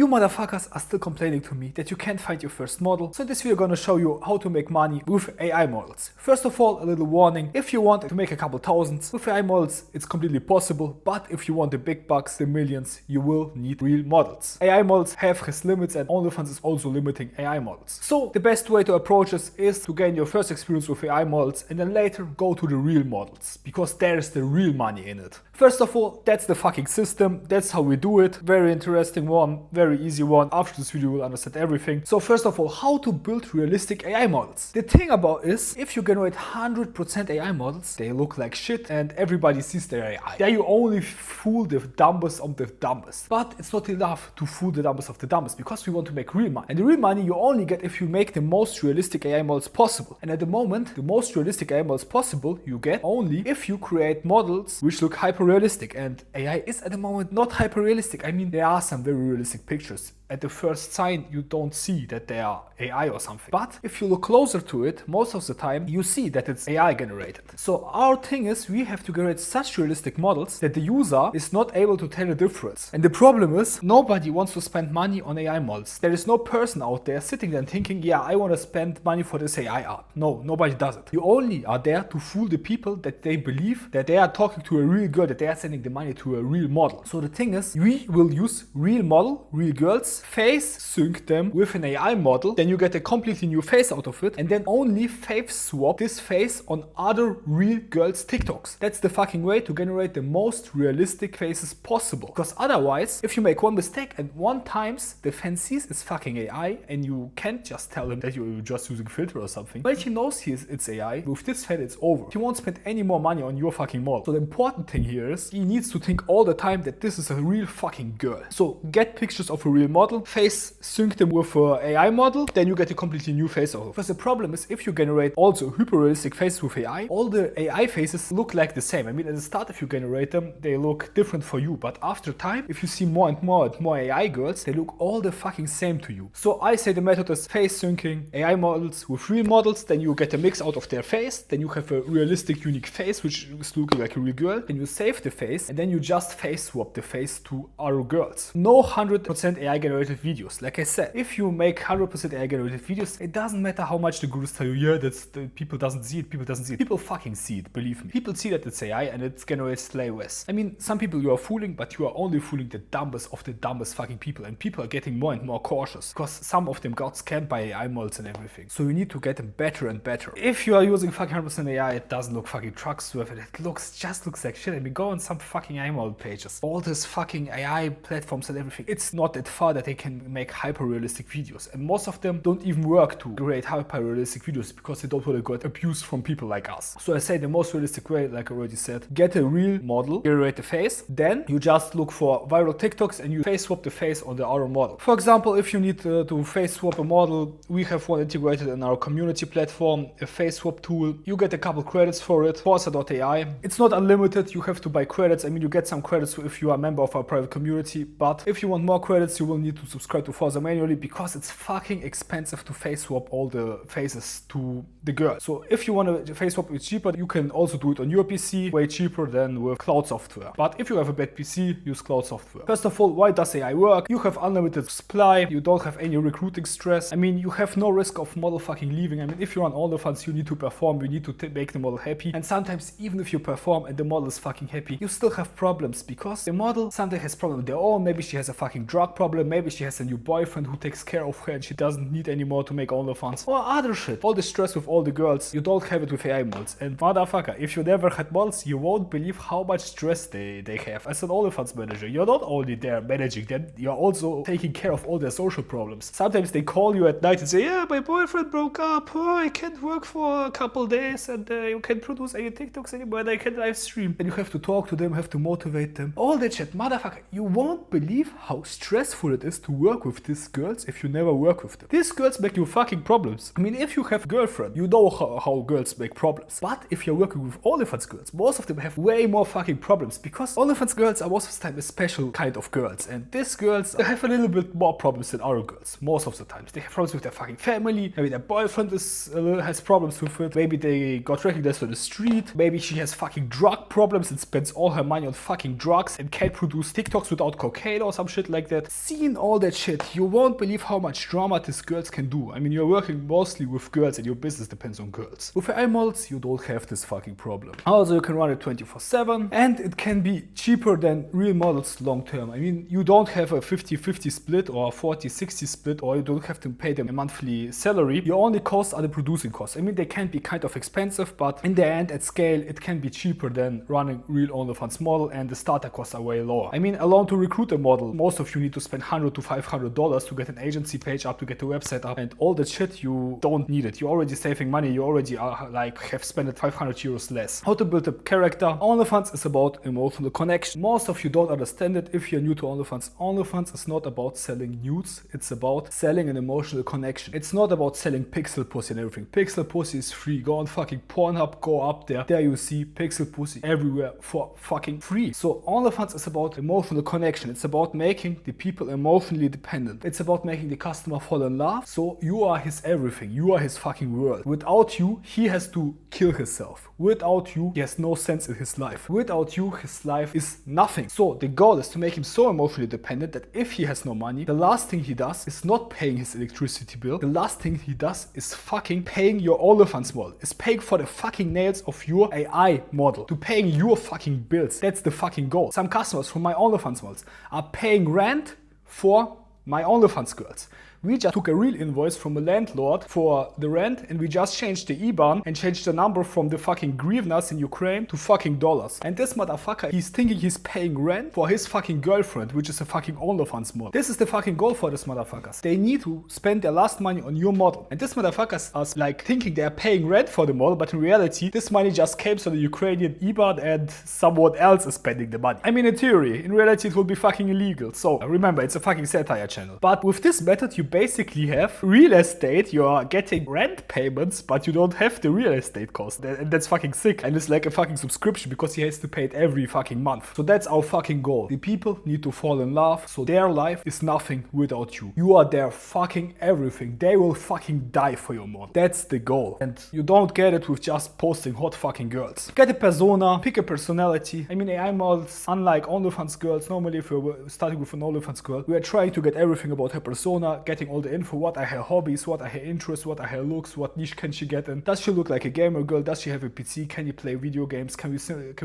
You motherfuckers are still complaining to me that you can't find your first model, so in this video I'm gonna show you how to make money with AI models. First of all, a little warning: if you want to make a couple thousands with AI models, it's completely possible, but if you want the big bucks, the millions, you will need real models. AI models have its limits, and Onlyfans is also limiting AI models. So the best way to approach this is to gain your first experience with AI models and then later go to the real models, because there is the real money in it. First of all, that's the fucking system, that's how we do it. Very interesting one, very easy one. After this video you will understand everything. So first of all, how to build realistic AI models. The thing about is, if you generate 100% AI models, they look like shit and everybody sees their AI. There you only fool the dumbest of the dumbest. But it's not enough to fool the dumbest of the dumbest, because we want to make real money. And the real money you only get if you make the most realistic AI models possible. And at the moment, the most realistic AI models possible you get only if you create models which look hyper realistic. And AI is at the moment not hyper realistic. I mean, there are some very realistic pictures. At the first sign, you don't see that they are AI or something. But if you look closer to it, most of the time, you see that it's AI generated. So our thing is, we have to generate such realistic models that the user is not able to tell the difference. And the problem is, nobody wants to spend money on AI models. There is no person out there sitting there and thinking, yeah, I want to spend money for this AI art. No, nobody does it. You only are there to fool the people that they believe that they are talking to a real girl, that they are sending the money to a real model. So the thing is, we will use real model, real girls, face sync them with an AI model, then you get a completely new face out of it, and then only face swap this face on other real girls' TikToks. That's the fucking way to generate the most realistic faces possible. Because otherwise, if you make one mistake and one times the fan sees it's fucking AI, and you can't just tell him that you're just using filter or something, but he knows it's AI, with this fan it's over. He won't spend any more money on your fucking model. So the important thing here is, he needs to think all the time that this is a real fucking girl. So get pictures of a real model, face sync them with an AI model, then you get a completely new face out of it. Because the problem is, if you generate also hyper realistic faces with AI, all the AI faces look like the same. I mean, at the start, if you generate them, they look different for you, but after time, if you see more and more AI girls, they look all the fucking same to you. So I say the method is face syncing AI models with real models, then you get a mix out of their face, then you have a realistic unique face which is looking like a real girl, then you save the face, and then you just face swap the face to other girls. No 100% AI generated videos. Like I said, if you make 100% AI generated videos, it doesn't matter how much the gurus tell you, yeah, that's the people doesn't see it, people fucking see it, believe me. People see that it's AI and it generates less. I mean, some people you are fooling, but you are only fooling the dumbest of the dumbest fucking people, and people are getting more and more cautious because some of them got scammed by AI models and everything. So you need to get them better and better. If you are using fucking 100% AI, it doesn't look fucking trustworthy. It just looks like shit. I mean, go on some fucking AI model pages. All these fucking AI platforms and everything. It's not that far that they can make hyper realistic videos, and most of them don't even work to create hyper realistic videos because they don't want to get abused from people like us. So I say the most realistic way, like I already said, get a real model, generate the face, then you just look for viral TikToks and you face swap the face on the other model. For example, if you need to face swap a model, we have one integrated in our community platform, a face swap tool. You get a couple credits for it, Forza.ai. It's not unlimited, you have to buy credits. I mean, you get some credits if you are a member of our private community, but if you want more credits, you will need to subscribe to Forza manually, because it's fucking expensive to face swap all the faces to the girl. So if you want to face swap, it's cheaper. You can also do it on your PC, way cheaper than with cloud software. But if you have a bad PC, use cloud software. First of all, why does AI work? You have unlimited supply, you don't have any recruiting stress. I mean, you have no risk of model fucking leaving. I mean, if you're on Onlyfans, you need to perform, you need to make the model happy. And sometimes, even if you perform and the model is fucking happy, you still have problems, because the model sometimes has problems with their own. Maybe she has a fucking drug problem, maybe she has a new boyfriend who takes care of her and she doesn't need anymore to make Onlyfans, or other shit. All the stress with all the girls, you don't have it with AI models. And motherfucker, if you never had models, you won't believe how much stress they have. As an Onlyfans manager, you're not only there managing them, you're also taking care of all their social problems. Sometimes they call you at night and say, yeah, my boyfriend broke up, oh, I can't work for a couple days, and you can't produce any TikToks anymore, and I can't live stream. And you have to talk to them, have to motivate them, all that shit. Motherfucker, you won't believe how stressful it is to work with these girls if you never work with them. These girls make you fucking problems. I mean, if you have a girlfriend, you know how girls make problems. But if you're working with Onlyfans girls, most of them have way more fucking problems, because Onlyfans girls are most of the time a special kind of girls, and these girls have a little bit more problems than other girls. Most of the times they have problems with their fucking family. Maybe their boyfriend has problems with it. Maybe they got recognized on the street. Maybe she has fucking drug problems and spent spends all her money on fucking drugs and can't produce TikToks without cocaine or some shit like that. Seeing all that shit, you won't believe how much drama these girls can do. I mean, you're working mostly with girls and your business depends on girls. With AI models, you don't have this fucking problem. Also, you can run it 24/7 and it can be cheaper than real models long term. I mean, you don't have a 50-50 split or a 40-60 split, or you don't have to pay them a monthly salary. Your only costs are the producing costs. I mean, they can be kind of expensive, but in the end, at scale, it can be cheaper than running real Onlyfans model, and the starter costs are way lower. I mean, alone to recruit a model, most of you need to spend $100 to $500 to get an agency page up, to get the website up, and all that shit, you don't need it. You're already saving money. You already are like have spent €500 less. How to build a character? OnlyFans is about emotional connection. Most of you don't understand it if you're new to OnlyFans. OnlyFans is not about selling nudes. It's about selling an emotional connection. It's not about selling pixel pussy and everything. Pixel pussy is free. Go on fucking Pornhub, go up there. There you see pixel pussy everywhere for fucking free. So OnlyFans is about emotional connection. It's about making the people emotionally dependent. It's about making the customer fall in love. So you are his everything. You are his fucking world. Without you, he has to kill himself. Without you, he has no sense in his life. Without you, his life is nothing. So the goal is to make him so emotionally dependent that if he has no money, the last thing he does is not paying his electricity bill. The last thing he does is fucking paying your OnlyFans model. Is paying for the fucking nails of your AI model. To paying your fucking bills. That's the fucking goal. Some customers from my OnlyFans models are paying rent for my OnlyFans girls. We just took a real invoice from a landlord for the rent, and we just changed the IBAN and changed the number from the fucking hryvnias in Ukraine to fucking dollars. And this motherfucker, he's thinking he's paying rent for his fucking girlfriend, which is a fucking OnlyFans model. This is the fucking goal for these motherfuckers. They need to spend their last money on your model. And these motherfuckers are like thinking they're paying rent for the model, but in reality, this money just came to the Ukrainian IBAN and someone else is spending the money. I mean, in theory, in reality, it will be fucking illegal. So remember, it's a fucking satire channel. But with this method, you basically have real estate. You are getting rent payments, but you don't have the real estate cost. And that's fucking sick. And it's like a fucking subscription because he has to pay it every fucking month. So that's our fucking goal. The people need to fall in love, so their life is nothing without you. You are their fucking everything. They will fucking die for your model. That's the goal. And you don't get it with just posting hot fucking girls. Get a persona, pick a personality. I mean, AI models, unlike OnlyFans girls, normally if you're starting with an OnlyFans girl, we are trying to get everything about her persona, getting all the info, what are her hobbies, what are her interests, what are her looks, what niche can she get in. Does she look like a gamer girl? Does she have a PC? Can you play video games? Can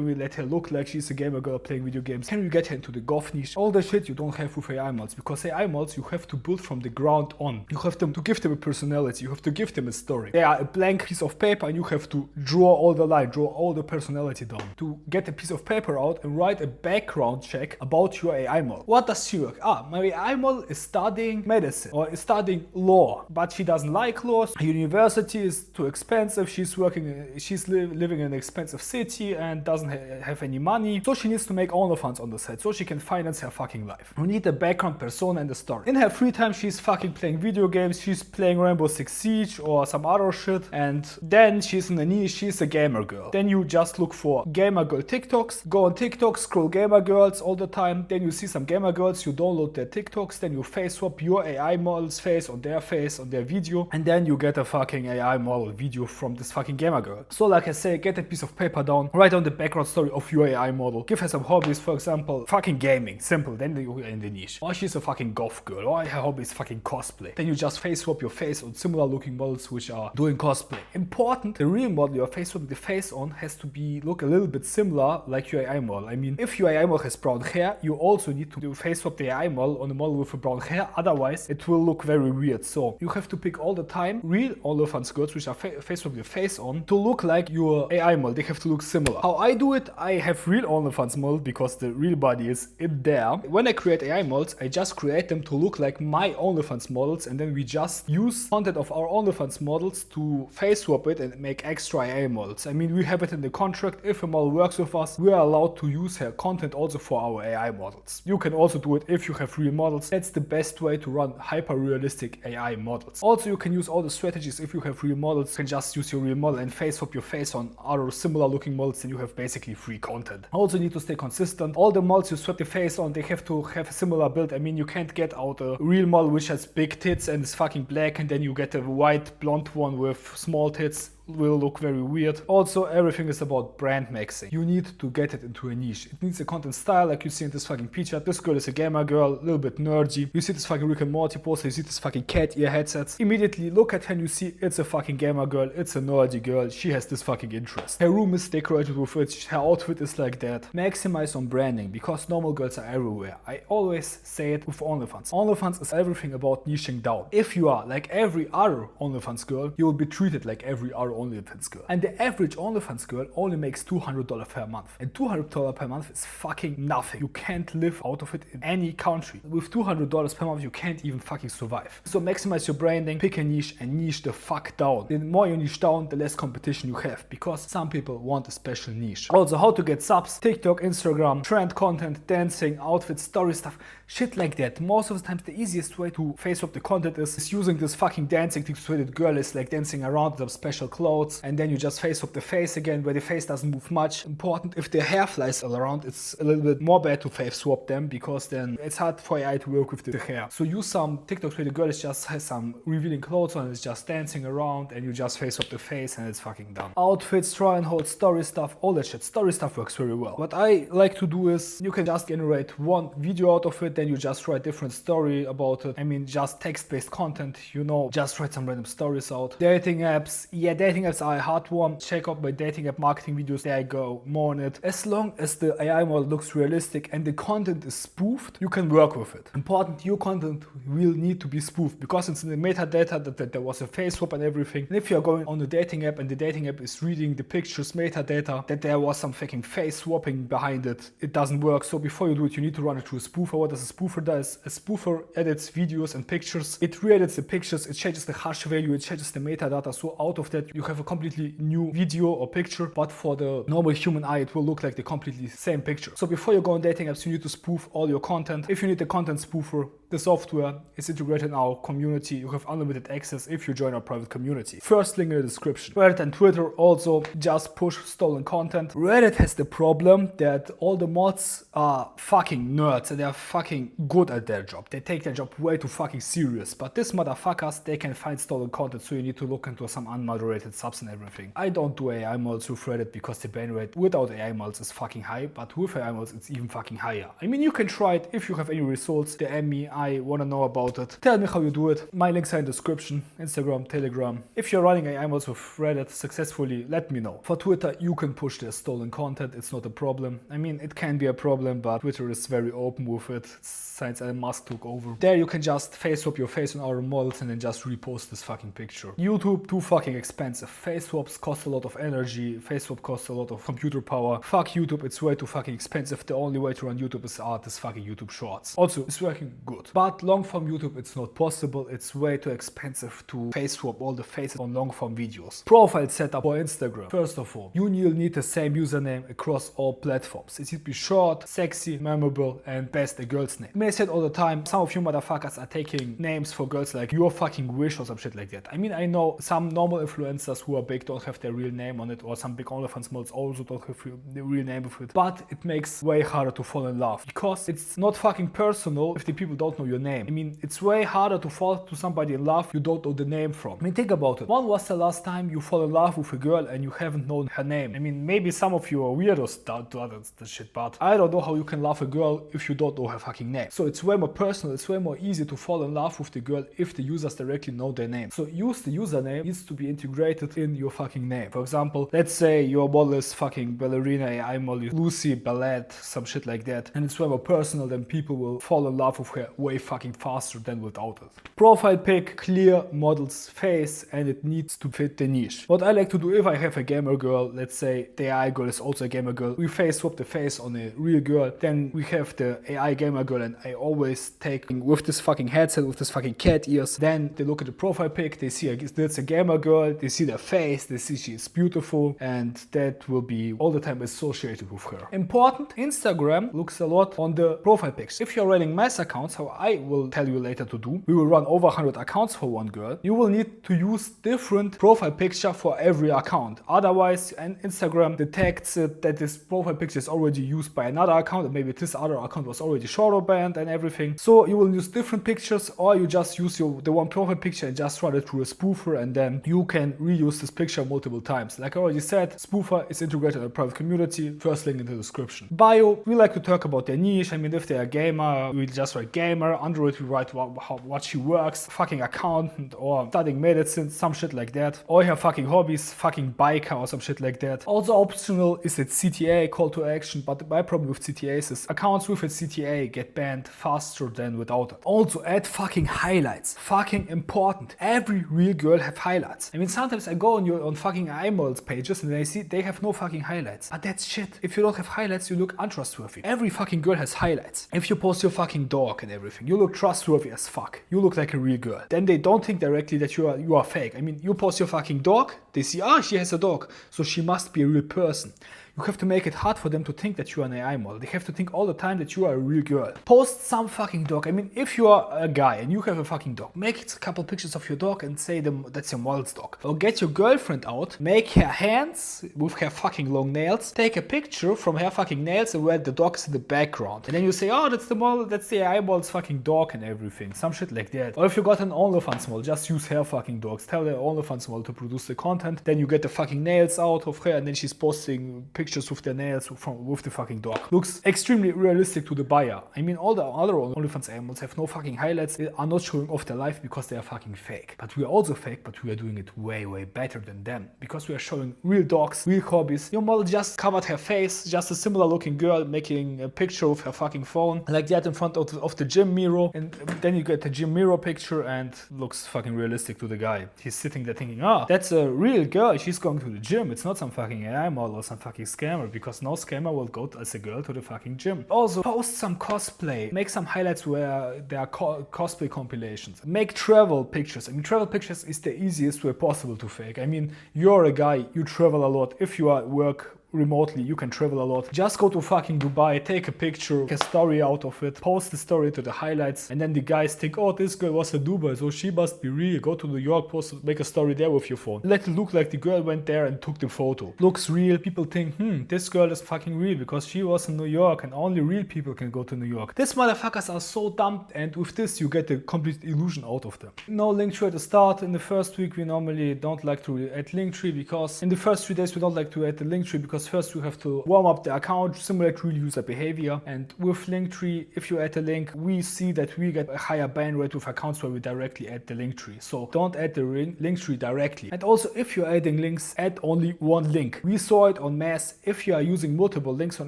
we let her look like she's a gamer girl playing video games? Can we get her into the goth niche? All the shit you don't have with AI models, because AI models you have to build from the ground on. You have to give them a personality, you have to give them a story. They are a blank piece of paper and you have to draw all the line, draw all the personality down. To get a piece of paper out and write a background check about your AI model. What does she work? My AI model is studying medicine or is studying law, but she doesn't like law. University is too expensive. She's living in an expensive city and doesn't have any money. So she needs to make OnlyFans on the side so she can finance her fucking life. We need a background persona and a story. In her free time, she's fucking playing video games. She's playing Rainbow Six Siege or some other shit. And then she's in a niche. She's a gamer girl. Then you just look for gamer girl TikToks. Go on TikTok, scroll gamer girls all the time. Then you see some gamer girls. You download their TikToks. Then you face swap your AI model's face on their face on their video. And then you get a fucking AI model video from this fucking gamer girl. So like I say, get a piece of paper down. Write down the background story of your AI model. Give her some hobbies, for example, fucking gaming. Simple. Then you're in the niche. Or she's a fucking goth girl. Or her hobby is fucking cosplay. Then you just face swap your face on similar looking models which are doing cosplay. Important, the real model you're face swapping the face on has to look a little bit similar like your AI model. I mean, if your AI model has brown hair, you also need to face swap the AI model on a model with a brown hair. Otherwise, it will look very weird. So you have to pick all the time real OnlyFans girls which are face swap your face on to look like your AI model. They have to look similar. How I do it, I have real OnlyFans model because the real body is in there. When I create AI models, I just create them to look like my OnlyFans models, and then we just use content of our OnlyFans models to face swap it and make extra AI models. I mean, we have it in the contract. If a model works with us, we are allowed to use her content also for our AI models. You can also do it if you have real models. That's the best way to run hyper realistic AI models. Also, you can use all the strategies if you have real models. You can just use your real model and face swap your face on other similar looking models, and you have basically free content. Also need to stay consistent. All the models you swap the face on, they have to have a similar build. I mean, you can't get out a real model which has big tits and is fucking black, and then you get a white blonde one with small tits. will look very weird. Also, everything is about brand mixing. You need to get it into a niche. It needs a content style like you see in this fucking picture. This girl is a gamer girl, a little bit nerdy. You see this fucking Rick and Morty poster, you see this fucking cat ear headsets. Immediately look at her and you see it's a fucking gamer girl, it's a nerdy girl, she has this fucking interest. Her room is decorated with it, her outfit is like that. Maximize on branding because normal girls are everywhere. I always say it with Onlyfans. Onlyfans is everything about niching down. If you are like every other Onlyfans girl, you will be treated like every other OnlyFans girl. And the average OnlyFans girl only makes $200 per month. And $200 per month is fucking nothing. You can't live out of it in any country. With $200 per month, you can't even fucking survive. So maximize your branding, pick a niche and niche the fuck down. The more you niche down, the less competition you have because some people want a special niche. Also, how to get subs, TikTok, Instagram, trend content, dancing, outfits, story stuff, shit like that. Most of the times, the easiest way to face up the content is using this fucking dancing thing so that girl is like dancing around with some special clothes and then you just face up the face again where the face doesn't move much. Important, if the hair flies all around, it's a little bit more bad to face swap them because then it's hard for AI to work with the hair. So use some TikToks where the girl just has some revealing clothes on and is just dancing around and you just face up the face and it's fucking done. Outfits, try and hold, story stuff, all that shit. Story stuff works very well. What I like to do is you can just generate one video out of it, then you just write different story about it. I mean, just text-based content, you know, just write some random stories out. Dating apps, yeah, dating apps are a hard one. Check out my dating app marketing videos, there I go more on it. As long as the AI model looks realistic and the content is spoofed, you can work with it. Important, your content will need to be spoofed because it's in the metadata that there was a face swap and everything. And if you're going on the dating app and the dating app is reading the pictures metadata that there was some fucking face swapping behind it, it doesn't work. So before you do it, you need to run it through a spoofer. What does a spoofer do? A spoofer edits videos and pictures. It re-edits the pictures, it changes the hash value, it changes the metadata. So out of that, you have a completely new video or picture, but for the normal human eye, it will look like the completely same picture. So before you go on dating apps, you need to spoof all your content. If you need the content spoofer, the software is integrated in our community. You have unlimited access if you join our private community. First link in the description. Reddit and Twitter also just push stolen content. Reddit has the problem that all the mods are fucking nerds and they are fucking good at their job. They take their job way too fucking serious. But these motherfuckers, they can find stolen content, so you need to look into some unmoderated subs and everything. I don't do AI models with Reddit because the ban rate without AI models is fucking high, but with AI models it's even fucking higher. I mean, you can try it. If you have any results, DM me. I want to know about it. Tell me how you do it. My links are in the description. Instagram, Telegram. If you're running AI models with Reddit successfully, let me know. For Twitter, you can push their stolen content. It's not a problem. I mean, it can be a problem, but Twitter is very open with it since Elon Musk took over. There you can just face swap your face on our models and then just repost this fucking picture. YouTube, too fucking expensive. Face swaps cost a lot of energy. Face swap costs a lot of computer power. Fuck YouTube, it's way too fucking expensive. The only way to run YouTube is this fucking YouTube Shorts. Also, it's working good. But long form YouTube, it's not possible. It's way too expensive to face swap all the faces on long form videos. Profile setup for Instagram. First of all, you will need the same username across all platforms. It should be short, sexy, memorable, and best a girl's name. I say it all the time, some of you motherfuckers are taking names for girls like Your Fucking Wish or some shit like that. I mean, I know some normal influencers who are big don't have their real name on it, or some big OnlyFans models also don't have the real name of it. But it makes way harder to fall in love because it's not fucking personal if the people don't know your name. I mean, it's way harder to fall to somebody in love you don't know the name from. I mean, think about it. When was the last time you fall in love with a girl and you haven't known her name? I mean, maybe some of you are weirdos that do that shit, but I don't know how you can love a girl if you don't know her fucking name. So it's way more personal, it's way more easy to fall in love with the girl if the users directly know their name. So use the username needs to be integrated in your fucking name. For example, let's say your model is fucking ballerina AI model Lucy Ballet, some shit like that, and it's way more personal, then people will fall in love with her way fucking faster than without it. Profile pic, clear model's face, and it needs to fit the niche. What I like to do if I have a gamer girl, let's say the AI girl is also a gamer girl, we face swap the face on a real girl, then we have the AI gamer girl, and I always take with this fucking headset, with this fucking cat ears, then they look at the profile pic, they see that's a gamer girl, they see their face, they see she is beautiful, and that will be all the time associated with her. Important, Instagram looks a lot on the profile pics. If you're running mass accounts, how I will tell you later to do, we will run over 100 accounts for one girl. You will need to use different profile picture for every account. Otherwise, and Instagram detects that this profile picture is already used by another account, and maybe this other account was already shadow banned, content and everything. So you will use different pictures, or you just use the one profile picture and just run it through a spoofer, and then you can reuse this picture multiple times. Like I already said, spoofer is integrated in a private community. First link in the description. Bio, we like to talk about their niche. I mean, if they're a gamer, we just write gamer. Android, we write what she works, fucking accountant, or studying medicine, some shit like that. Or her fucking hobbies, fucking biker or some shit like that. Also optional is its CTA, call to action, but my problem with CTAs is accounts with its CTA get banned faster than without it. Also add fucking highlights. Fucking important. Every real girl have highlights. I mean, sometimes I go on fucking iModels pages and I see they have no fucking highlights. But that's shit. If you don't have highlights, you look untrustworthy. Every fucking girl has highlights. If you post your fucking dog and everything, you look trustworthy as fuck. You look like a real girl. Then they don't think directly that you are fake. I mean, you post your fucking dog, they see, she has a dog, so she must be a real person. You have to make it hard for them to think that you are an AI model. They have to think all the time that you are a real girl. Post some fucking dog. I mean, if you are a guy and you have a fucking dog, make a couple pictures of your dog and say that's your model's dog. Or get your girlfriend out, make her hands with her fucking long nails, take a picture from her fucking nails and where the dog is in the background. And then you say, that's the model, that's the AI model's fucking dog and everything. Some shit like that. Or if you got an Onlyfans model, just use her fucking dogs. Tell the Onlyfans model to produce the content. Then you get the fucking nails out of her and then she's posting pictures with their nails with the fucking dog. Looks extremely realistic to the buyer. I mean, all the other OnlyFans animals have no fucking highlights. They are not showing off their life because they are fucking fake. But we are also fake, but we are doing it way, way better than them because we are showing real dogs, real hobbies. Your model just covered her face, just a similar looking girl making a picture with her fucking phone like that in front of the gym mirror, and then you get the gym mirror picture and looks fucking realistic to the guy. He's sitting there thinking, that's a real girl. She's going to the gym. It's not some fucking AI model or some fucking scammer, because no scammer will go as a girl to the fucking gym. Also, post some cosplay. Make some highlights where there are cosplay compilations. Make travel pictures. I mean, travel pictures is the easiest way possible to fake. I mean, you're a guy, you travel a lot. If you work remotely, you can travel a lot. Just go to fucking Dubai, take a picture, make a story out of it, post the story to the highlights, and then the guys think, this girl was in Dubai, so she must be real. Go to New York, make a story there with your phone. Let it look like the girl went there and took the photo. Looks real. People think, this girl is fucking real because she was in New York and only real people can go to New York. These motherfuckers are so dumb, and with this you get a complete illusion out of them. No Linktree at the start. In the first week we normally don't like to add Linktree because in the first 3 days we don't like to add the Linktree because first you have to warm up the account, simulate real user behavior, and with Linktree, if you add a link, we see that we get a higher ban rate with accounts where we directly add the Linktree. So don't add the Linktree directly. And also, if you're adding links, add only one link. We saw it on mass. If you are using multiple links on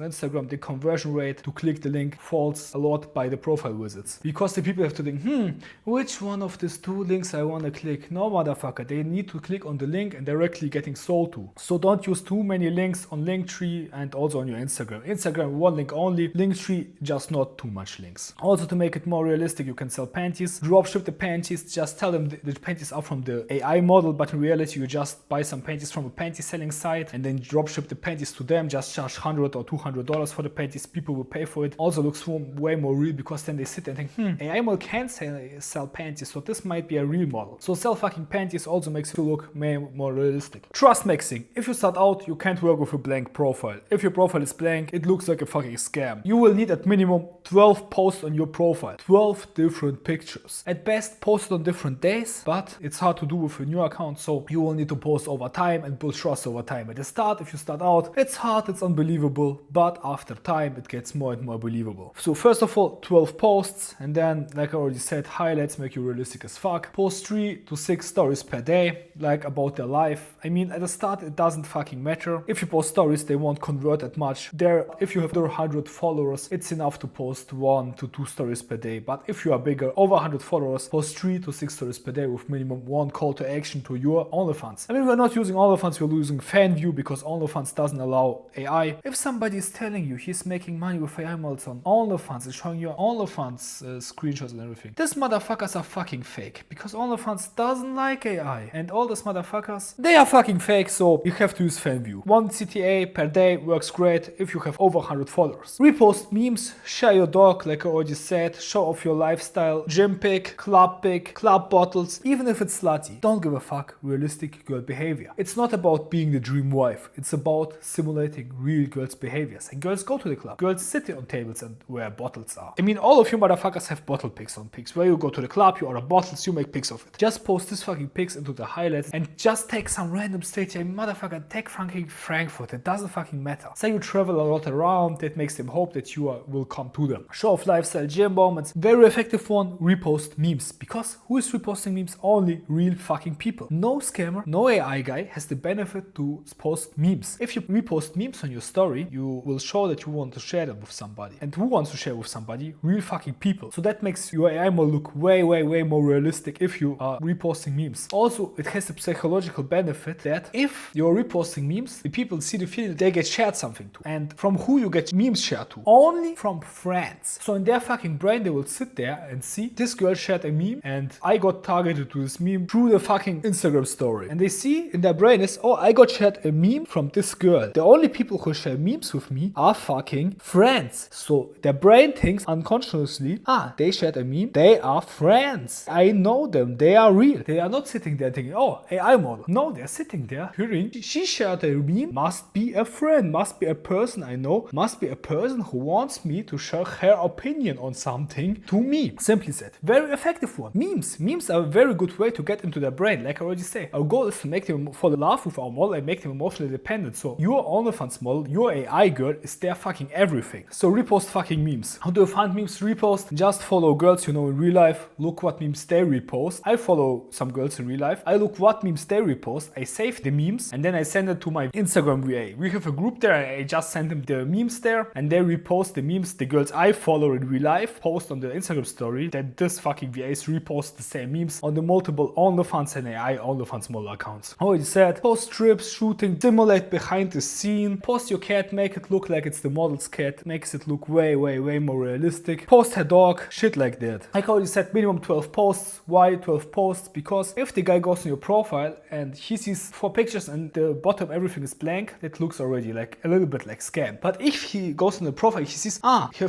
Instagram, the conversion rate to click the link falls a lot by the profile visits, because the people have to think, which one of these 2 links I want to click? No, motherfucker, they need to click on the link and directly getting sold to. So don't use too many links on Linktree and also on your Instagram. Instagram, one link only. Linktree, just not too much links. Also, to make it more realistic, you can sell panties. Dropship the panties. Just tell them the panties are from the AI model, but in reality, you just buy some panties from a panty selling site and then dropship the panties to them. Just charge $100 or $200 for the panties. People will pay for it. Also looks way more real because then they sit there and think, AI model can sell panties, so this might be a real model. So sell fucking panties also makes it look more realistic. Trust maxing. If you start out, you can't work with a blank profile. If your profile is blank, it looks like a fucking scam. You will need at minimum 12 posts on your profile, 12 different pictures. At best, post on different days, but it's hard to do with a new account, so you will need to post over time and build trust over time. At the start, if you start out, it's hard, it's unbelievable, but after time, it gets more and more believable. So first of all, 12 posts, and then, like I already said, highlights make you realistic as fuck. Post 3 to 6 stories per day, like about their life. I mean, at the start, it doesn't fucking matter. If you post stories, they won't convert that much. If you have 100 followers, it's enough to post 1 to 2 stories per day. But if you are bigger, over 100 followers, post 3 to 6 stories per day with minimum 1 call to action to your OnlyFans. I mean, we're not using OnlyFans, we're using FanView because OnlyFans doesn't allow AI. If somebody is telling you he's making money with AI models on OnlyFans and showing you OnlyFans screenshots and everything, these motherfuckers are fucking fake because OnlyFans doesn't like AI. And all these motherfuckers, they are fucking fake, so you have to use FanView. One CTA VA per day works great if you have over 100 followers. Repost memes, share your dog like I already said, show off your lifestyle, gym pic, club bottles, even if it's slutty. Don't give a fuck, realistic girl behavior. It's not about being the dream wife, it's about simulating real girls' behaviors. And girls go to the club, girls sit on tables and where bottles are. I mean, all of you motherfuckers have bottle pics on pics. Where you go to the club, you order bottles, you make pics of it. Just post this fucking pics into the highlights and just take some random state. I mean, motherfucker, take fucking Frankfurt. It doesn't fucking matter. Say you travel a lot around, that makes them hope that you will come to them. Show off lifestyle, gym moments. Very effective one, repost memes. Because who is reposting memes? Only real fucking people. No scammer, no AI guy has the benefit to post memes. If you repost memes on your story, you will show that you want to share them with somebody. And who wants to share with somebody? Real fucking people. So that makes your AI model look way more realistic if you are reposting memes. Also, it has the psychological benefit that if you're reposting memes, the people see the feeling that they get shared something to. And from who you get memes shared to? Only from friends. So in their fucking brain, they will sit there and see this girl shared a meme and I got targeted to this meme through the fucking Instagram story. And they see in their brain is, oh, I got shared a meme from this girl. The only people who share memes with me are fucking friends. So their brain thinks unconsciously, they shared a meme, they are friends. I know them, they are real. They are not sitting there thinking, oh, AI model. No, they're sitting there hearing, she shared a meme, must be a friend, must be a person I know, must be a person who wants me to share her opinion on something to me. Simply said, very effective one. Memes are a very good way to get into their brain. Like I already say, our goal is to make them fall in love with our model and make them emotionally dependent. So your Onlyfans model, your AI girl is their fucking everything. So repost fucking memes. How do you find memes? Repost. Just follow girls you know in real life. Look what memes they repost. I follow some girls in real life. I look what memes they repost. I save the memes and then I send it to my Instagram VA. We have a group there. I just send them the memes there and they repost the memes the girls I follow in real life post on the Instagram story. Then this fucking VAs repost the same memes on the multiple Onlyfans and AI Onlyfans model accounts. Already said, post trips, shooting, simulate behind the scene, post your cat, make it look like it's the model's cat, makes it look way more realistic. Post her dog, shit like that. Like I already said, minimum 12 posts. Why 12 posts? Because if the guy goes on your profile and he sees 4 pictures and the bottom everything is blank, that looks already like a little bit like scam. But if he goes on the profile, he sees,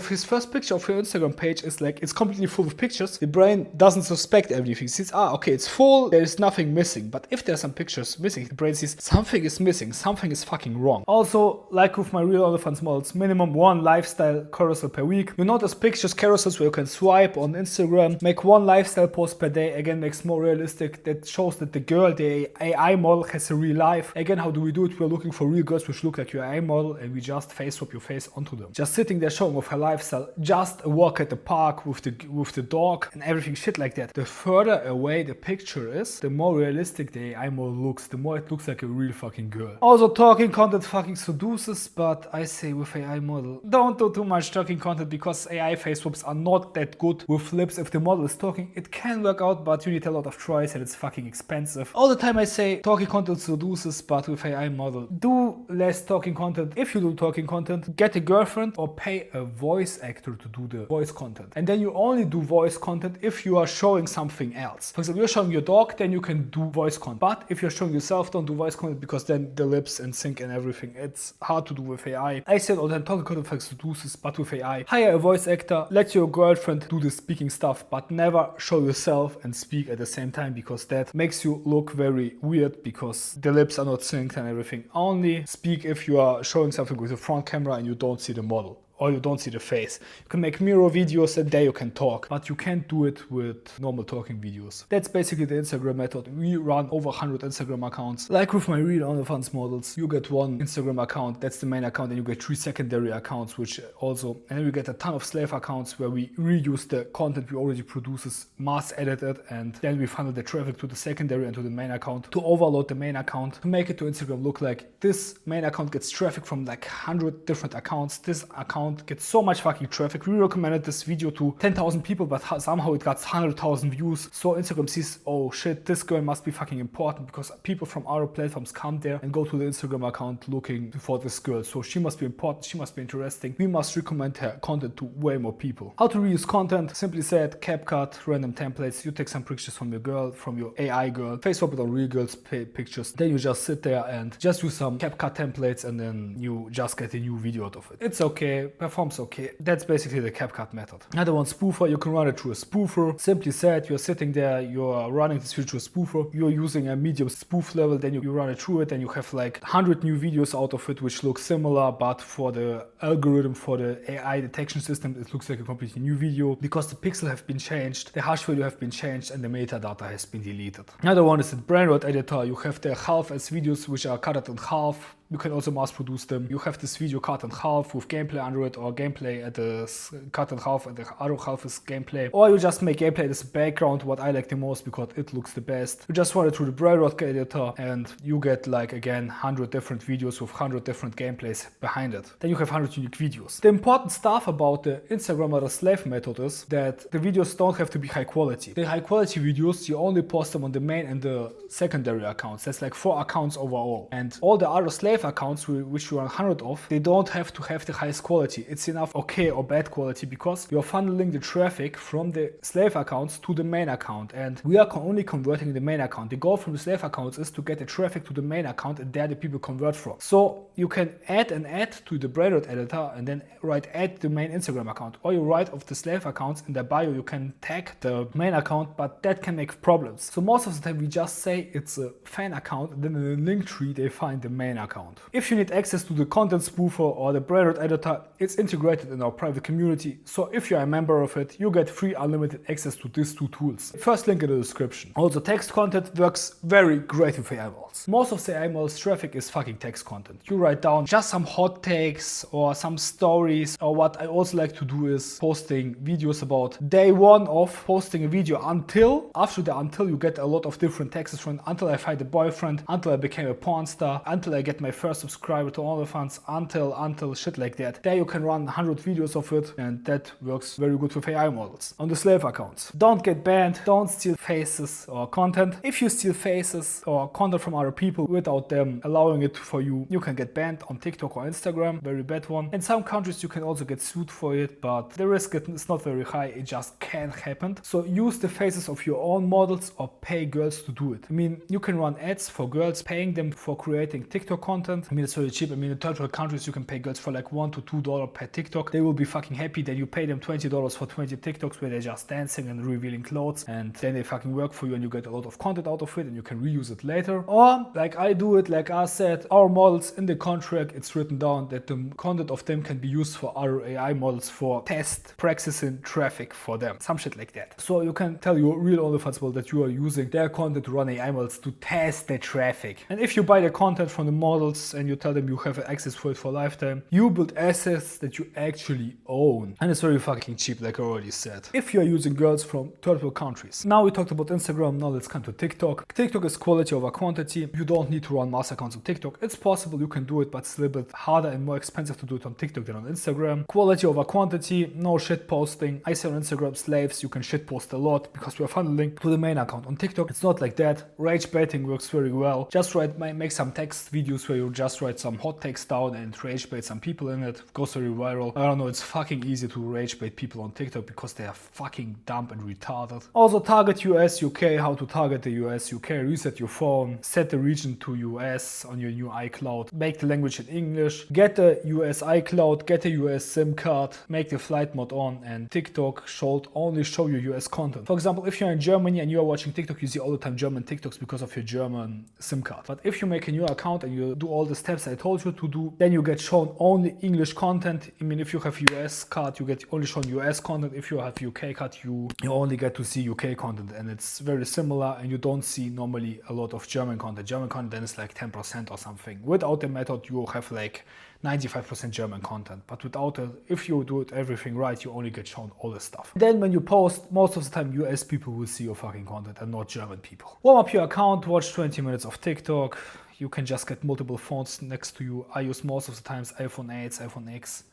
his first picture of your Instagram page is like, it's completely full of pictures, the brain doesn't suspect everything. He sees, okay, it's full, there is nothing missing. But if there's some pictures missing, the brain sees something is missing, something is fucking wrong. Also, like with my real Onlyfans models, minimum 1 lifestyle carousel per week. You notice pictures carousels where you can swipe on Instagram, make 1 lifestyle post per day, again makes more realistic, that shows that the girl, the AI model has a real life. Again, how do we do it? We're looking for real girls which look like your AI model and we just face swap your face onto them. Just sitting there showing off her lifestyle, just a walk at the park with the dog and everything shit like that. The further away the picture is, the more realistic the AI model looks, the more it looks like a real fucking girl. Also, talking content fucking seduces, but I say with AI model, don't do too much talking content because AI face swaps are not that good with lips. If the model is talking, it can work out, but you need a lot of tries and it's fucking expensive. All the time I say talking content seduces, but with AI model, do less talking content. If you do talking content, get a girlfriend or pay a voice actor to do the voice content. And then you only do voice content if you are showing something else. For example, you're showing your dog, then you can do voice content. But if you're showing yourself, don't do voice content because then the lips and sync and everything, it's hard to do with AI. I said all the time, talking content fucking seduces, but with AI. Hire a voice actor, let your girlfriend do the speaking stuff, but never show yourself and speak at the same time because that makes you look very weird because the lips are not synced and everything. Only speak if you are showing something with a front camera and you don't see the model. Or you don't see the face. You can make mirror videos and there you can talk, but you can't do it with normal talking videos. That's basically the Instagram method. We run over 100 Instagram accounts. Like with my real Onlyfans models, you get 1 Instagram account, that's the main account, and you get 3 secondary accounts, which also, and then we get a ton of slave accounts where we reuse the content we already produces, mass edit it, and then we funnel the traffic to the secondary and to the main account to overload the main account to make it to Instagram look like this main account gets traffic from like 100 different accounts. This account account gets so much fucking traffic. We recommended this video to 10,000 people, but somehow it got 100,000 views. So Instagram sees, oh shit, this girl must be fucking important because people from other platforms come there and go to the Instagram account looking for this girl. So she must be important, she must be interesting. We must recommend her content to way more people. How to reuse content? Simply said, CapCut, random templates. You take some pictures from your girl, from your AI girl, face swap it on real girls' pictures. Then you just sit there and just use some CapCut templates and then you just get a new video out of it. It's okay, performs okay. That's basically the CapCut method. Another one, spoofer. You can run it through a spoofer. Simply said, you're sitting there, you're running this video through a spoofer. You're using a medium spoof level, then you run it through it and you have like 100 new videos out of it which look similar, but for the algorithm, for the AI detection system, it looks like a completely new video because the pixel have been changed, the hash value have been changed, and the metadata has been deleted. Another one is the brain rot editor. You have the half as videos which are cut in half. You can also mass produce them. You have this video cut in half with gameplay under it, or gameplay at the cut in half and the other half is gameplay. Or you just make gameplay as a background, what I like the most because it looks the best. You just run it through the brain rot editor and you get like again 100 different videos with 100 different gameplays behind it. Then you have 100 unique videos. The important stuff about the Instagram or the slave method is that the videos don't have to be high quality. The high quality videos, you only post them on the main and the secondary accounts. That's like 4 accounts overall. And all the other slave accounts which you run 100 of, they don't have to have the highest quality. It's enough okay or bad quality because you're funneling the traffic from the slave accounts to the main account, and we are only converting the main account. The goal from the slave accounts is to get the traffic to the main account, and there the people convert from. So you can add an ad to the brain rot editor and then write add the main Instagram account, or you write of the slave accounts in the bio, you can tag the main account, but that can make problems. So most of the time we just say it's a fan account, and then in the link tree they find the main account. If you need access to the content spoofer or the brain rot editor, it's integrated in our private community. So if you're a member of it, you get free unlimited access to these 2 tools. First link in the description. Also, text content works very great with AI models. Most of the AI models traffic is fucking text content. You write down just some hot takes or some stories, or what I also like to do is posting videos about day 1 of posting a video until, after the until you get a lot of different texts from until I find a boyfriend, until I became a porn star, until I get my first subscriber to Onlyfans, until shit like that. There you can run 100 videos of it, and that works very good with AI models. On the slave accounts, don't get banned, don't steal faces or content. If you steal faces or content from other people without them allowing it for you, you can get banned on TikTok or Instagram, very bad one. In some countries you can also get sued for it, but the risk is not very high, it just can happen. So use the faces of your own models or pay girls to do it. I mean, you can run ads for girls, paying them for creating TikTok content. I mean, it's very cheap. I mean, in third world countries you can pay girls for like $1 to $2 per TikTok. They will be fucking happy. Then you pay them $20 for 20 TikToks where they're just dancing and revealing clothes, and then they fucking work for you and you get a lot of content out of it and you can reuse it later. Or like I do it, like I said, our models in the contract, it's written down that the content of them can be used for other AI models for test, practicing traffic for them, some shit like that. So you can tell your real Onlyfans model that you are using their content to run AI models to test the traffic. And if you buy the content from the models and you tell them you have access for it for a lifetime, you build assets that you actually own. And it's very fucking cheap, like I already said. If you are using girls from third world countries. Now we talked about Instagram, now let's come to TikTok. TikTok is quality over quantity. You don't need to run mass accounts on TikTok. It's possible, you can do it, but it's a little bit harder and more expensive to do it on TikTok than on Instagram. Quality over quantity, no shit posting. I say on Instagram slaves, you can shit post a lot because we are funneling to the main account. On TikTok, it's not like that. Rage baiting works very well. Just make some text videos where you just write some hot text down and rage bait some people in it. Goes very viral. I don't know, it's fucking easy to rage bait people on TikTok because they are fucking dumb and retarded. Also target US, UK, how to target the US, UK, reset your phone, set the region to US on your new iCloud, make the language in English, get the US iCloud, get a US SIM card, make the flight mode on, and TikTok should only show you US content. For example, if you're in Germany and you are watching TikTok, you see all the time German TikToks because of your German SIM card. But if you make a new account and you do all the steps I told you to do, then you get shown only English content. I mean, if you have US card, you get only shown US content. If you have UK card, you only get to see UK content, and it's very similar, and you don't see normally a lot of German content. German content then is like 10% or something. Without the method, you have like 95% German content, but without it, if you do it everything right, you only get shown all the stuff. Then when you post, most of the time US people will see your fucking content and not German people. Warm up your account, watch 20 minutes of TikTok. You can just get multiple phones next to you. I use most of the times iPhone 8, iPhone X.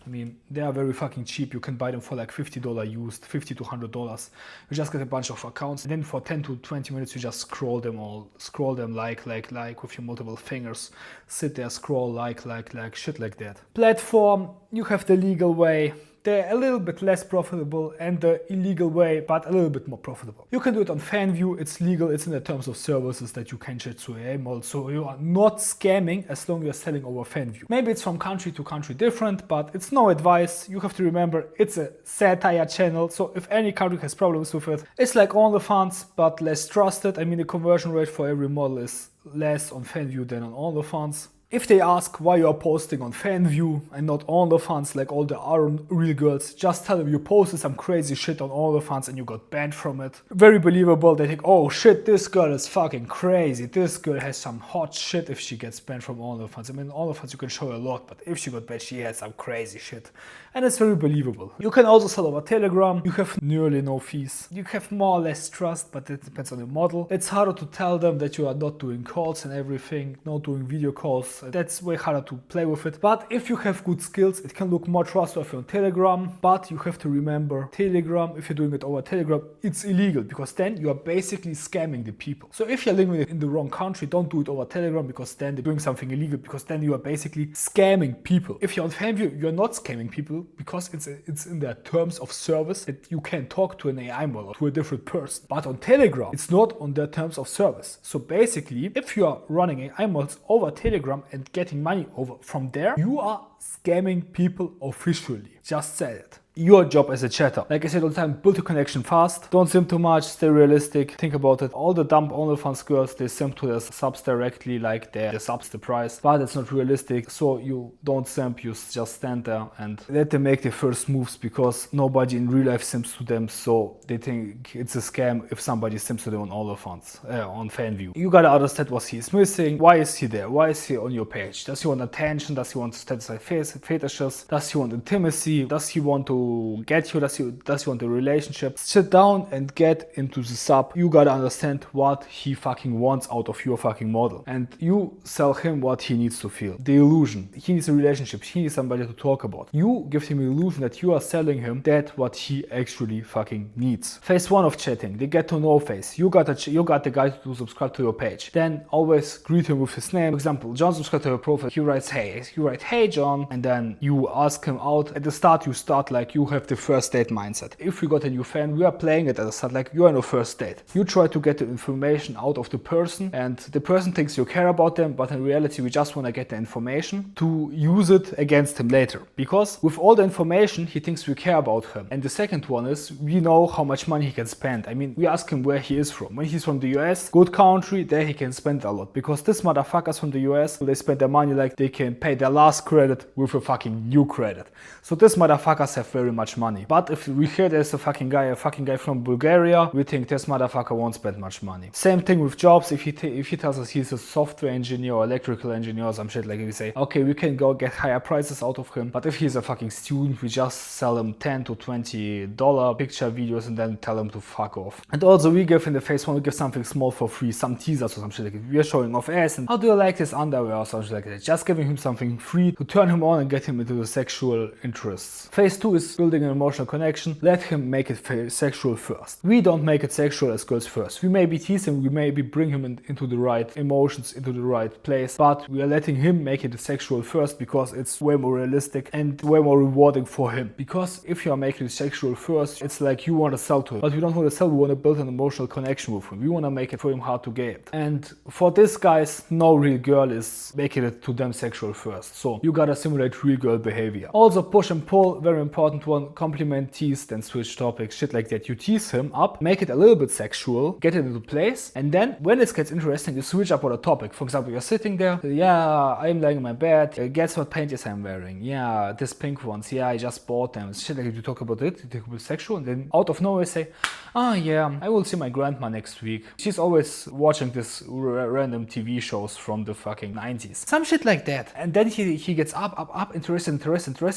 I mean, they are very fucking cheap. You can buy them for like $50 used, $50 to $100. You just get a bunch of accounts, and then for 10 to 20 minutes, you just scroll them like with your multiple fingers. Sit there, scroll like, shit like that. Platform, you have the legal way. They're a little bit less profitable, and the illegal way, but a little bit more profitable. You can do it on FanView, it's legal, it's in the terms of services that you can chat through AI models, so you are not scamming as long as you're selling over FanView. Maybe it's from country to country different, but it's no advice. You have to remember it's a satire channel, so if any country has problems with it, it's like Onlyfans, but less trusted. I mean, the conversion rate for every model is less on FanView than on Onlyfans. If they ask why you're posting on FanView and not Onlyfans like all the other real girls, just tell them you posted some crazy shit on Onlyfans and you got banned from it. Very believable. They think, oh shit, this girl is fucking crazy. This girl has some hot shit if she gets banned from Onlyfans. I mean, Onlyfans you can show a lot, but if she got banned, she had some crazy shit. And it's very believable. You can also sell over Telegram. You have nearly no fees. You have more or less trust, but it depends on the model. It's harder to tell them that you are not doing calls and everything, not doing video calls. That's way harder to play with it. But if you have good skills, it can look more trustworthy on Telegram. But you have to remember, Telegram, if you're doing it over Telegram, it's illegal because then you are basically scamming the people. So if you're living in the wrong country, don't do it over Telegram because then they're doing something illegal, because then you are basically scamming people. If you're on FanView, you're not scamming people because it's in their terms of service that you can talk to an AI model, to a different person. But on Telegram, it's not on their terms of service. So basically, if you are running AI models over Telegram and getting money over from there, you are scamming people officially. Just said it. Your job as a chatter. Like I said all the time, build a connection fast. Don't simp too much, stay realistic. Think about it. All the dumb OnlyFans girls, they simp to their subs directly, like their subs the price. But it's not realistic, so you don't simp, you just stand there and let them make their first moves, because nobody in real life simps to them, so they think it's a scam if somebody simps to them on OnlyFans, on FanView. You gotta understand what he is missing. Why is he there? Why is he on your page? Does he want attention? Does he want to satisfy fetishes? Does he want intimacy? Does he want to get you? Does he want a relationship? Sit down and get into the sub. You gotta understand what he fucking wants out of your fucking model, and you sell him what he needs to feel. The illusion. He needs a relationship. He needs somebody to talk about. You give him an illusion that you are selling him that what he actually fucking needs. Phase 1 of chatting, the get to know phase. You got the guy to subscribe to your page. Then always greet him with his name. For example, John subscribed to your profile. He writes hey. You write hey John, and then you ask him out. At the start, you start like you have the first date mindset. If we got a new fan, we are playing it at the start like you are on a first date. You try to get the information out of the person, and the person thinks you care about them, but in reality, we just want to get the information to use it against him later. Because with all the information, he thinks we care about him. And the second one is, we know how much money he can spend. I mean, we ask him where he is from. When he's from the US, good country, there he can spend a lot. Because this motherfuckers from the US, they spend their money like they can pay their last credit with a fucking new credit. So this motherfuckers have very much money. But if we hear there's a fucking guy from Bulgaria, we think this motherfucker won't spend much money. Same thing with jobs. If he tells us he's a software engineer or electrical engineer or some shit, like we say, okay, we can go get higher prices out of him. But if he's a fucking student, we just sell him $10 to $20 picture videos and then tell him to fuck off. And also we give in the phase 1, we give something small for free, some teasers or some shit like that. We are showing off ass and how do you like this underwear or something like that. Just giving him something free to turn him on and get him into the sexual interests. Phase 2 is building an emotional connection. Let him make it sexual first. We don't make it sexual as girls first. We maybe tease him, we maybe bring him into the right emotions, into the right place, but we are letting him make it sexual first because it's way more realistic and way more rewarding for him. Because if you are making it sexual first, it's like you want to sell to him, but we don't want to sell, we want to build an emotional connection with him. We want to make it for him hard to get. And for this guys, no real girl is making it to them sexual first. So you gotta simulate real girl behavior. Also push and pull, very important one. Compliment, tease, then switch topics, shit like that. You tease him up, make it a little bit sexual, get it into place, and then when it gets interesting, you switch up on a topic. For example, you're sitting there, yeah, I'm laying in my bed, guess what panties I'm wearing? Yeah, this pink ones, yeah, I just bought them. Shit like that. You talk about it, you talk about sexual, and then out of nowhere say, oh yeah, I will see my grandma next week. She's always watching this random TV shows from the fucking 90s. Some shit like that. And then he gets up up, interested,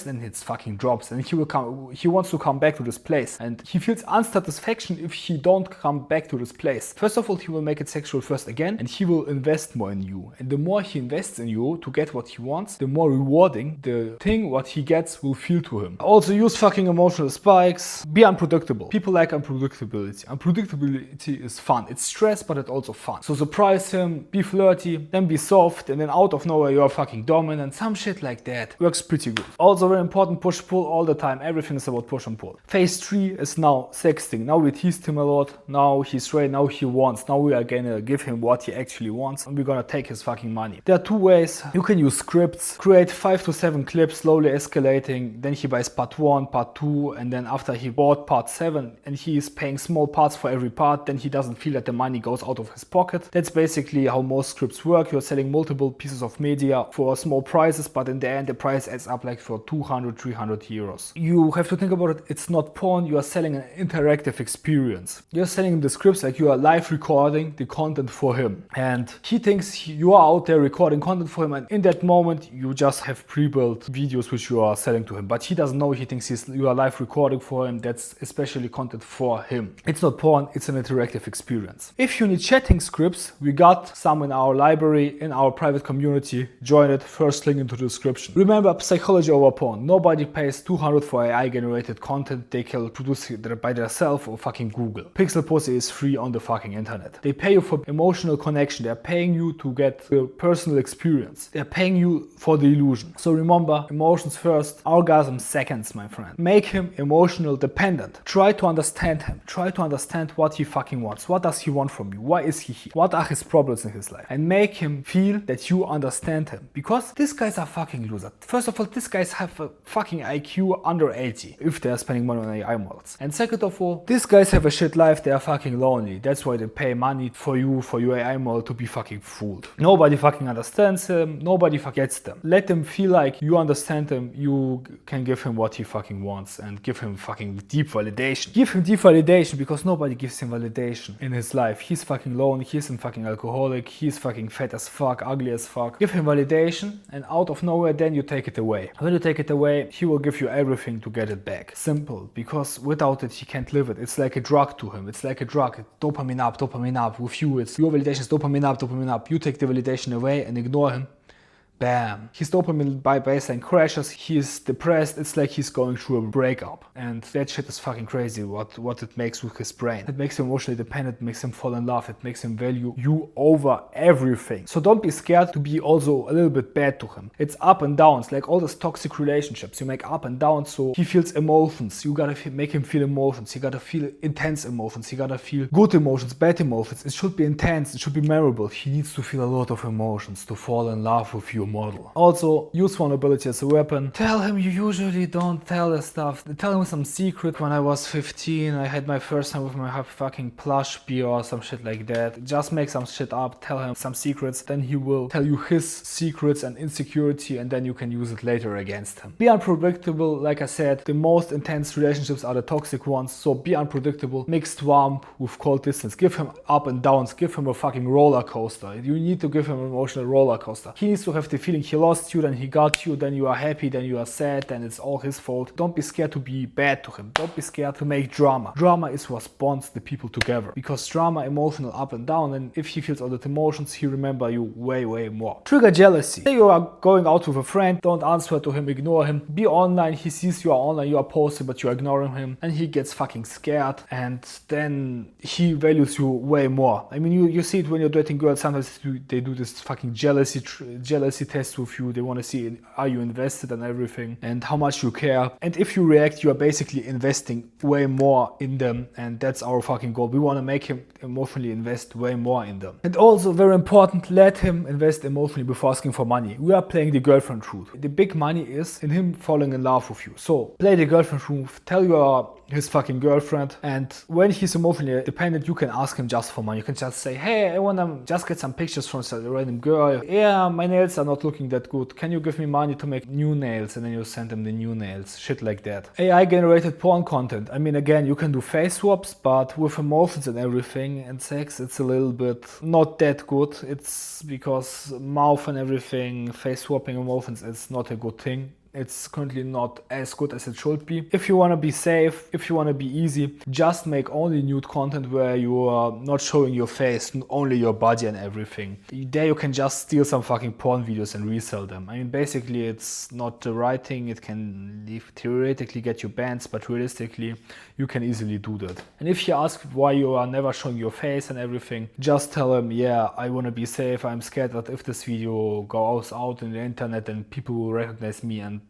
and it fucking drops. And he wants to come back to this place. And he feels unsatisfaction if he don't come back to this place. First of all, he will make it sexual first again, and he will invest more in you. And the more he invests in you to get what he wants, the more rewarding the thing what he gets will feel to him. Also use fucking emotional spikes. Be unpredictable. People like unpredictability. Unpredictability is fun. It's stress, but it's also fun. So surprise him, be flirty, then be soft, and then out of nowhere you're fucking dominant. Some shit like that works pretty good. Also very important, push-pull all the time. Everything is about push and pull. Phase 3 is now sexting. Now we teased him a lot. Now he's ready. Now he wants. Now we are gonna give him what he actually wants, and we're gonna take his fucking money. There are two ways. You can use scripts. Create 5 to 7 clips, slowly escalating. Then he buys part 1, part 2, and then after he bought part 7 and he is paying small parts for every part, then he doesn't feel that the money goes out of his pocket. That's basically how most scripts work. You're selling multiple pieces of media for small prices, but in the end the price adds up like for 200, 300 euros. You have to think about it. It's not porn. You are selling an interactive experience. You're selling him the scripts like you are live recording the content for him. And he thinks you are out there recording content for him, and in that moment you just have pre-built videos which you are selling to him. But he doesn't know. He thinks you are live recording for him. That's especially content for him. It's not porn. It's an interactive experience. If you need chatting scripts, we got some in our library, in our private community. Join it. First link into the description. Remember, psychology over porn. Nobody pays 200 for AI generated content. They can produce it by themselves or fucking Google. Pixel Pussy is free on the fucking internet. They pay you for emotional connection. They're paying you to get the personal experience. They're paying you for the illusion. So remember, emotions first, orgasm seconds, my friend. Make him emotional dependent. Try to understand him. Try to understand what he fucking wants. What does he want from you? Why is he here? What are his problems in his life? And make him feel that you understand him. Because these guys are fucking losers. First of all, these guys have a fucking IQ under 80 if they're spending money on AI models. And second of all, these guys have a shit life. They are fucking lonely. That's why they pay money for you, for your AI model to be fucking fooled. Nobody fucking understands him. Nobody gets them. Let them feel like you understand him. You can give him what he fucking wants and give him fucking deep validation. Give him deep validation because nobody gives him validation in his life. He's fucking lonely. He's a fucking alcoholic. He's fucking fat as fuck, ugly as fuck. Give him validation, and out of nowhere then you take it away. When you take it away, he will give you everything to get it back. Simple. Because without it he can't live it. It's like a drug to him. It's like a drug. Dopamine up, dopamine up. With you it's your validation is dopamine up, dopamine up. You take the validation away and ignore him. Bam. His dopamine baseline crashes. He's depressed. It's like he's going through a breakup. And that shit is fucking crazy what it makes with his brain. It makes him emotionally dependent, makes him fall in love, it makes him value you over everything. So don't be scared to be also a little bit bad to him. It's up and downs, like all those toxic relationships. You make up and down so he feels emotions. You gotta make him feel emotions. You gotta feel intense emotions. You gotta feel good emotions, bad emotions. It should be intense. It should be memorable. He needs to feel a lot of emotions to fall in love with you model. Also, use vulnerability as a weapon. Tell him you usually don't tell the stuff. Tell him some secret. When I was 15, I had my first time with my fucking plush beer or some shit like that. Just make some shit up. Tell him some secrets. Then he will tell you his secrets and insecurity, and then you can use it later against him. Be unpredictable. Like I said, the most intense relationships are the toxic ones. So be unpredictable. Mix warmth with cold distance. Give him up and downs. Give him a fucking roller coaster. You need to give him an emotional roller coaster. He needs to have the feeling he lost you, then he got you, then you are happy, then you are sad, then it's all his fault. Don't be scared to be bad to him. Don't be scared to make drama. Drama is what bonds the people together. Because drama, emotional up and down, and if he feels all the emotions, he remember you way, way more. Trigger jealousy. Say you are going out with a friend, don't answer to him, ignore him. Be online, he sees you are online, you are posted, but you are ignoring him, and he gets fucking scared, and then he values you way more. I mean, you see it when you're dating girls, sometimes they do this fucking jealousy test with you. They want to see, are you invested in everything and how much you care. And if you react, you are basically investing way more in them, and that's our fucking goal. We want to make him emotionally invest way more in them. And also very important, let him invest emotionally before asking for money. We are playing the girlfriend route. The big money is in him falling in love with you. So play the girlfriend route. Tell your his fucking girlfriend. And when he's emotionally dependent, you can ask him just for money. You can just say, hey, I wanna just get some pictures from some random girl. Yeah, my nails are not looking that good. Can you give me money to make new nails? And then you send him the new nails. Shit like that. AI generated porn content. I mean, again, you can do face swaps, but with emotions and everything and sex, it's a little bit not that good. It's because mouth and everything, face swapping emotions is not a good thing. It's currently not as good as it should be. If you want to be safe, if you want to be easy, just make only nude content where you are not showing your face, only your body and everything. There you can just steal some fucking porn videos and resell them. I mean, basically it's not the right thing. It can theoretically get you bans, but realistically you can easily do that. And if he asks why you are never showing your face and everything, just tell him, yeah, I want to be safe. I'm scared that if this video goes out in the internet, then people will recognize me, and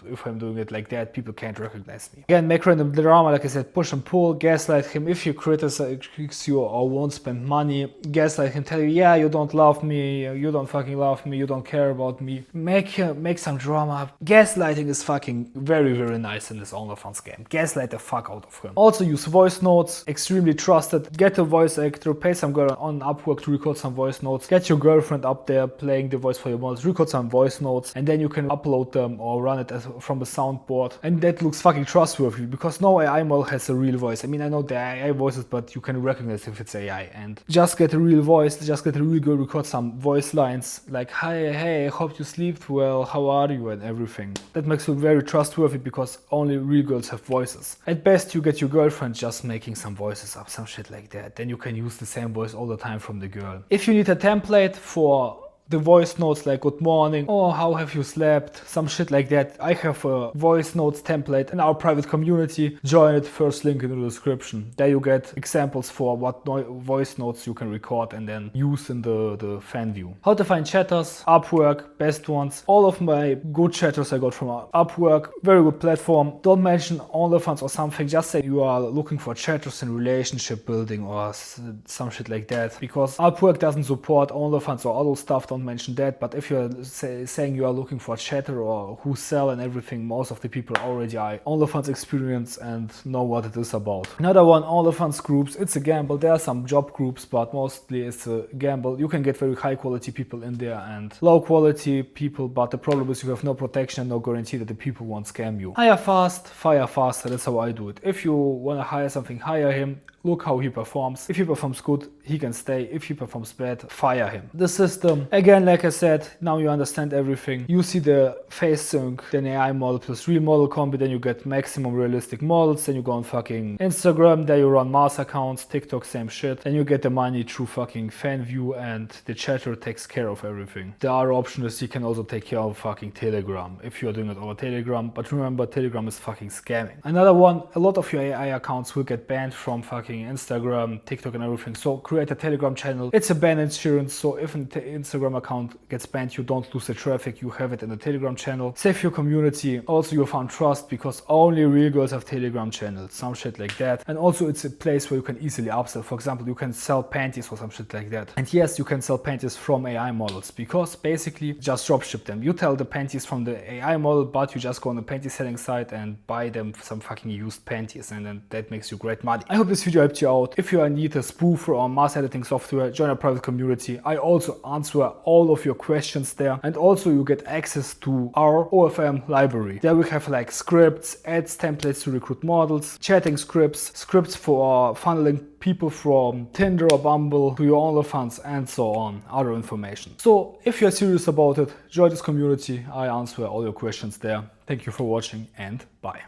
if I'm doing it like that, people can't recognize me. Again, make random drama, like I said, push and pull, gaslight him. If he criticizes you or won't spend money, gaslight him, tell you, yeah, you don't love me, you don't fucking love me, you don't care about me. Make some drama. Gaslighting is fucking very, very nice in this Onlyfans game. Gaslight the fuck out of him. Also use voice notes, extremely trusted. Get a voice actor, pay some girl on Upwork to record some voice notes. Get your girlfriend up there playing the voice for your models, record some voice notes, and then you can upload them or run it from a soundboard, and that looks fucking trustworthy because no AI model has a real voice. I mean, I know the AI voices, but you can recognize if it's AI. And just get a real voice, just get a real girl, record some voice lines like, hi, hey, I hope you slept well, how are you, and everything. That makes you very trustworthy because only real girls have voices. At best, you get your girlfriend just making some voices up, some shit like that. Then you can use the same voice all the time from the girl. If you need a template for the voice notes like good morning, or how have you slept, some shit like that, I have a voice notes template in our private community. Join it, first link in the description. There you get examples for what voice notes you can record and then use in the fan view. How to find chatters, Upwork, best ones. All of my good chatters I got from Upwork, very good platform. Don't mention Onlyfans or something, just say you are looking for chatters in relationship building or some shit like that, because Upwork doesn't support Onlyfans or other stuff. Don't mention that. But if you're saying you are looking for a chatter or who sell and everything, most of the people already are Onlyfans experience and know what it is about. Another one, Onlyfans groups. It's a gamble. There are some job groups, but mostly it's a gamble. You can get very high quality people in there and low quality people, but the problem is you have no protection, no guarantee that the people won't scam you. Hire fast, fire faster. That's how I do it. If you want to hire something, hire him. Look how he performs. If he performs good, he can stay. If he performs bad, fire him. The system, again, like I said, now you understand everything. You see the face sync, then AI model plus real model combi, then you get maximum realistic models, then you go on fucking Instagram, there you run mass accounts, TikTok, same shit, then you get the money through fucking fan view, and the chatter takes care of everything. The other option is you can also take care of fucking Telegram if you're doing it over Telegram, but remember, Telegram is fucking scamming. Another one, a lot of your AI accounts will get banned from fucking Instagram, TikTok and everything. So create a Telegram channel. It's a ban insurance. So if an Instagram account gets banned, you don't lose the traffic. You have it in the Telegram channel. Save your community. Also, you found trust because only real girls have Telegram channels. Some shit like that. And also it's a place where you can easily upsell. For example, you can sell panties or some shit like that. And yes, you can sell panties from AI models because basically just dropship them. You tell the panties from the AI model, but you just go on the panty selling site and buy them some fucking used panties, and then that makes you great money. I hope this video helped you out. If you need a spoofer or mass editing software, join our private community. I also answer all of your questions there, and also you get access to our OFM library. There we have like scripts, ads, templates to recruit models, chatting scripts, scripts for funneling people from Tinder or Bumble to your Onlyfans, and so on, other information. So if you're serious about it, join this community. I answer all your questions there. Thank you for watching, and bye.